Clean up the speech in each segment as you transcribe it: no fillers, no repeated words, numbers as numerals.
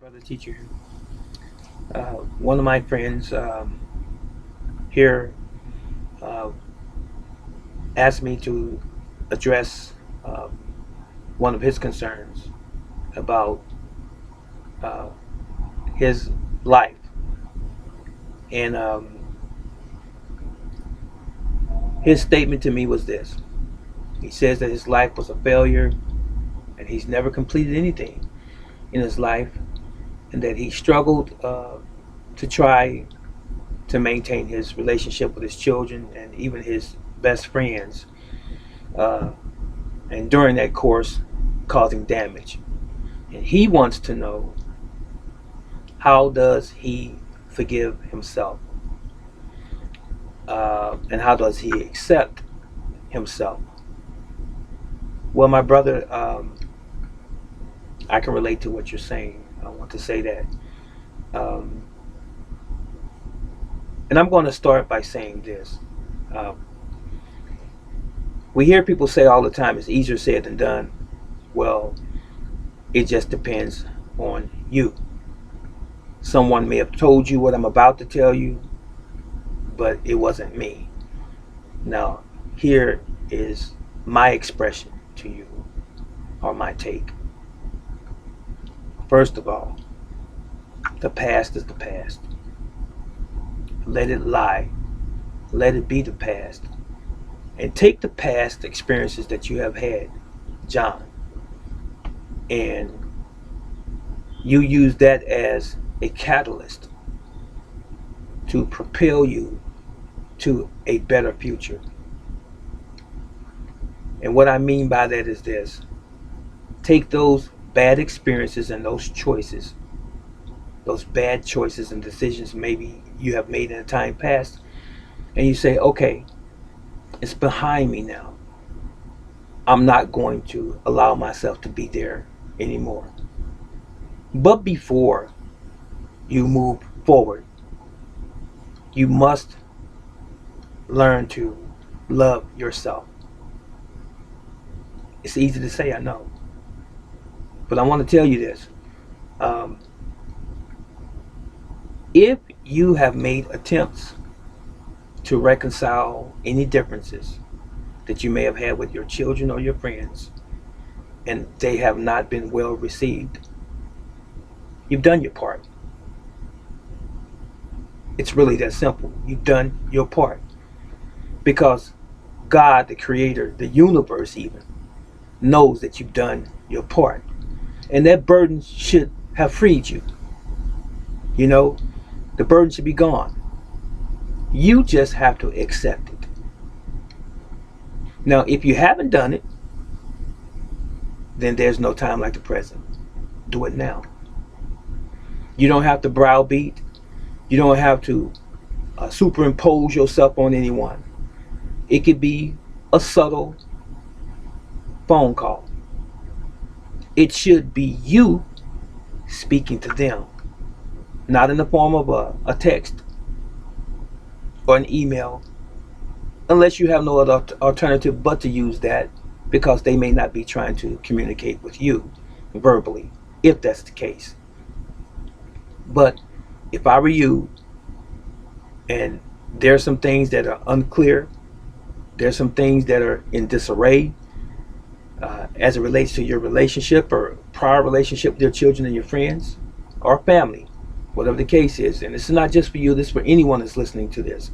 brother teacher. One of my friends here uh, asked me to address one of his concerns about uh, his life. And his statement to me was this. He says that his life was a failure and he's never completed anything in his life, and that he struggled to try to maintain his relationship with his children and even his best friends, uh, and during that course, causing damage. And he wants to know, how does he forgive himself, and how does he accept himself? Well, my brother, I can relate to what you're saying. I want to say that. Um, and I'm going to start by saying this. Um, we hear people say all the time, it's easier said than done. Well, it just depends on you. Someone may have told you what I'm about to tell you, but it wasn't me. Now, here is my expression to you, or my take. First of all, the past is the past. Let it lie. Let it be the past. And take the past experiences that you have had, John, and you use that as a catalyst to propel you to a better future. And what I mean by that is this: take those bad experiences and those choices, those bad choices and decisions maybe you have made in a time past, and you say, okay, it's behind me now. I'm not going to allow myself to be there anymore. But before you move forward, you must learn to love yourself. It's easy to say, I know. But I want to tell you this. Um, if you have made attempts to reconcile any differences that you may have had with your children or your friends, and they have not been well received, you've done your part. It's really that simple. You've done your part. Because God, the creator, the universe even, knows that you've done your part. And that burden should have freed you. You know, the burden should be gone. You just have to accept it. Now, if you haven't done it, then there's no time like the present. Do it now. You don't have to browbeat. You don't have to superimpose yourself on anyone. It could be a subtle phone call. It should be you speaking to them, not in the form of a text or an email, unless you have no other alternative but to use that, because they may not be trying to communicate with you verbally, if that's the case. But if I were you, and there's some things that are unclear, there's some things that are in disarray, as it relates to your relationship or prior relationship with your children and your friends or family, whatever the case is. And this is not just for you, this is for anyone that's listening to this.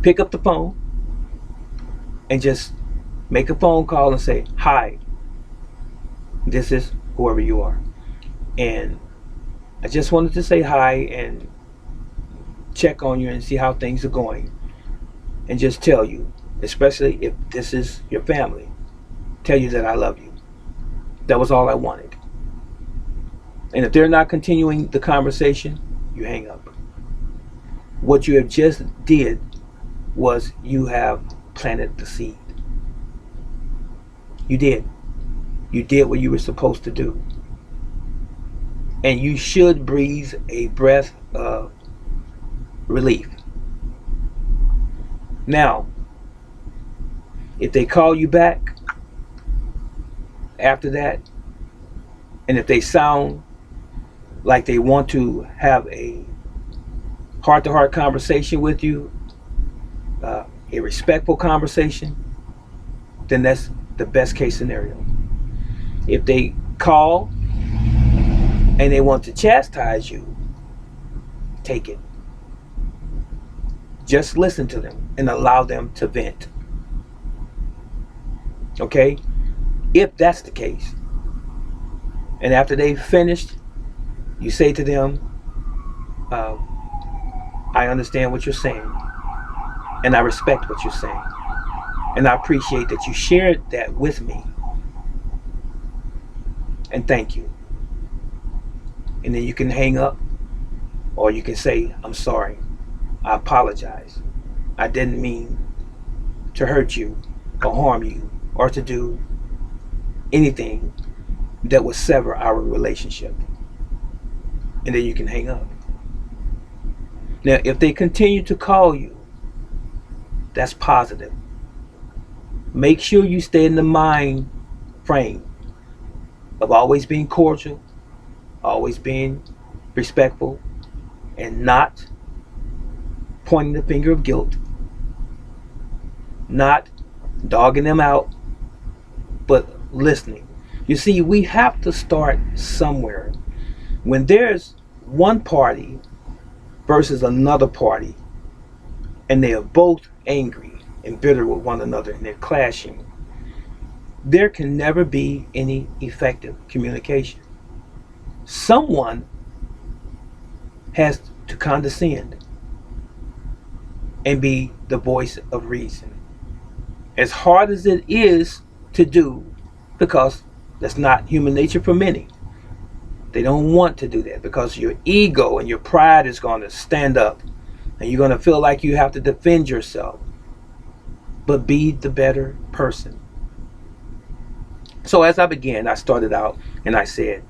Pick up the phone and just make a phone call and say, hi, this is whoever you are. And I just wanted to say hi and check on you and see how things are going. And just tell you, especially if this is your family, tell you that I love you. That was all I wanted. And if they're not continuing the conversation, you hang up. What you have just did was you have planted the seed. You did. You did what you were supposed to do. And you should breathe a breath of relief. Now, if they call you back after that, and if they sound like they want to have a heart-to-heart conversation with you, a respectful conversation, then that's the best case scenario. If they call and they want to chastise you, take it. Just listen to them and allow them to vent. Okay? If that's the case, and after they've finished, you say to them, uh, I understand what you're saying, and I respect what you're saying, and I appreciate that you shared that with me, and thank you. And then you can hang up, or you can say, I'm sorry, I apologize. I didn't mean to hurt you or harm you or to do anything that would sever our relationship. And then you can hang up. Now, if they continue to call you, that's positive. Make sure you stay in the mind frame of always being cordial, always being respectful, and not pointing the finger of guilt, not dogging them out, but listening. You see, we have to start somewhere. When there's one party versus another party, and they are both angry and bitter with one another and they're clashing, there can never be any effective communication. Someone has to condescend and be the voice of reason. As hard as it is to do, because that's not human nature for many. They don't want to do that because your ego and your pride is going to stand up and you're going to feel like you have to defend yourself. But be the better person. So as I began, I started out and I said,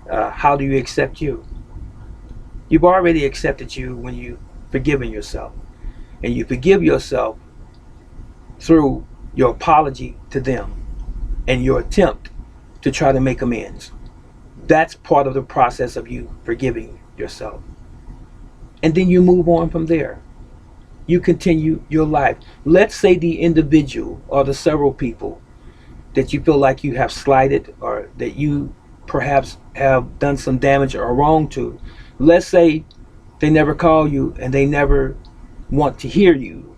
how do you accept you? You've already accepted you when you've forgiven yourself. And you forgive yourself through your apology to them and your attempt to try to make amends. That's part of the process of you forgiving yourself. And then you move on from there. You continue your life. Let's say the individual or the several people that you feel like you have slighted or that you perhaps have done some damage or wrong to. Let's say they never call you and they never want to hear you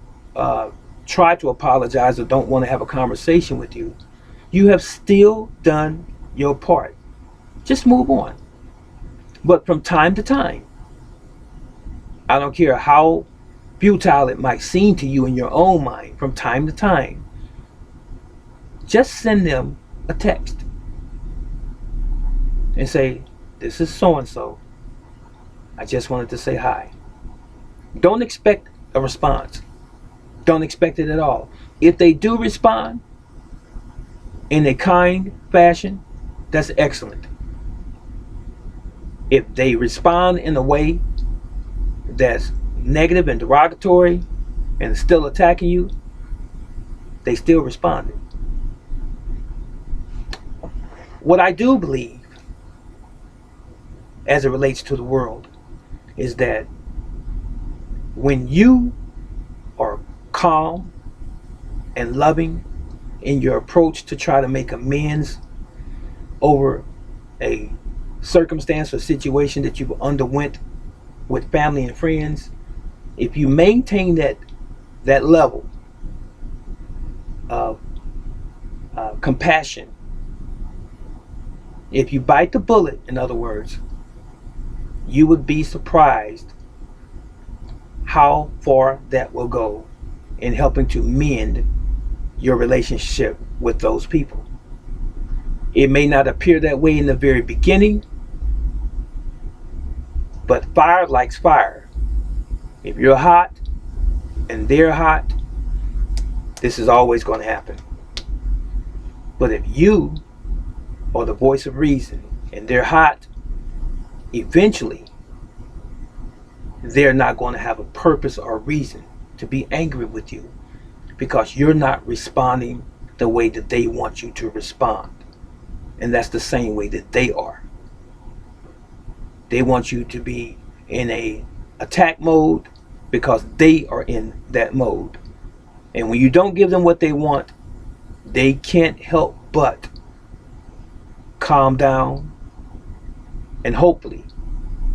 try to apologize or don't want to have a conversation with you. You have still done your part. Just move on. But from time to time, I don't care how futile it might seem to you in your own mind, from time to time, just send them a text and say, this is so and so. I just wanted to say hi. Don't expect a response. Don't expect it at all. If they do respond in a kind fashion, that's excellent. If they respond in a way that's negative and derogatory and still attacking you, they still responded. What I do believe as it relates to the world is that when you are calm and loving in your approach to try to make amends over a circumstance or situation that you've underwent with family and friends, if you maintain that level of compassion, if you bite the bullet, in other words, you would be surprised how far that will go in helping to mend your relationship with those people. It may not appear that way in the very beginning, but fire likes fire. If you're hot and they're hot, this is always going to happen. But if you are the voice of reason and they're hot, eventually they're not going to have a purpose or reason to be angry with you because you're not responding the way that they want you to respond. And that's the same way that they are. They want you to be in a attack mode because they are in that mode. And when you don't give them what they want, they can't help but calm down and hopefully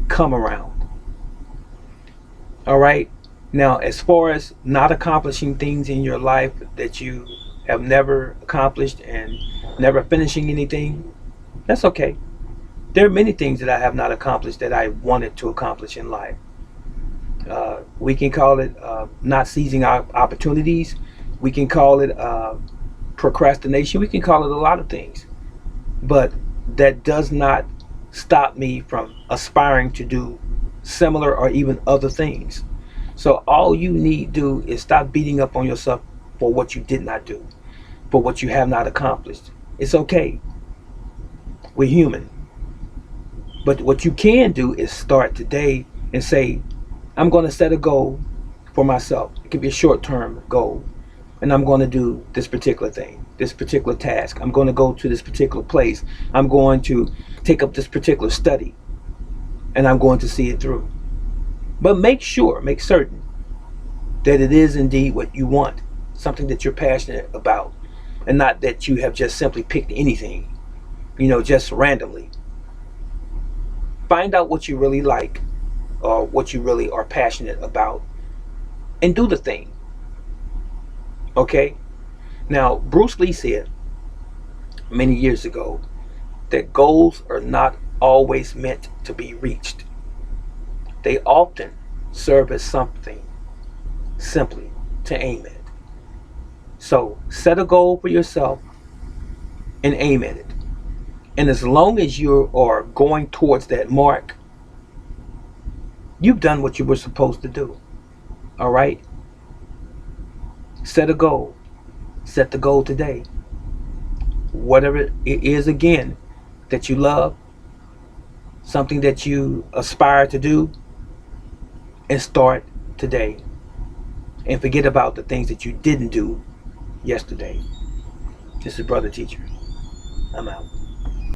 come around. All right. Now, as far as not accomplishing things in your life that you have never accomplished and never finishing anything, that's okay. There are many things that I have not accomplished that I wanted to accomplish in life. We can call it not seizing our opportunities. We can call it procrastination. We can call it a lot of things. But that does not stop me from aspiring to do similar or even other things. So all you need to do is stop beating up on yourself for what you did not do, for what you have not accomplished. It's okay. We're human. But what you can do is start today and say, I'm going to set a goal for myself. It could be a short-term goal. And I'm going to do this particular thing, this particular task. I'm going to go to this particular place. I'm going to take up this particular study. And I'm going to see it through. But make certain that it is indeed what you want, something that you're passionate about, and not that you have just simply picked anything, just randomly. Find out what you really like or what you really are passionate about and do the thing. Okay? Now, Bruce Lee said many years ago that goals are not always meant to be reached. They often serve as something simply to aim at. So set a goal for yourself and aim at it. And as long as you are going towards that mark, you've done what you were supposed to do. All right? Set a goal. Set the goal today. Whatever it is, again, that you love, something that you aspire to do, and start today. And forget about the things that you didn't do yesterday. This is Brother Teacher. I'm out.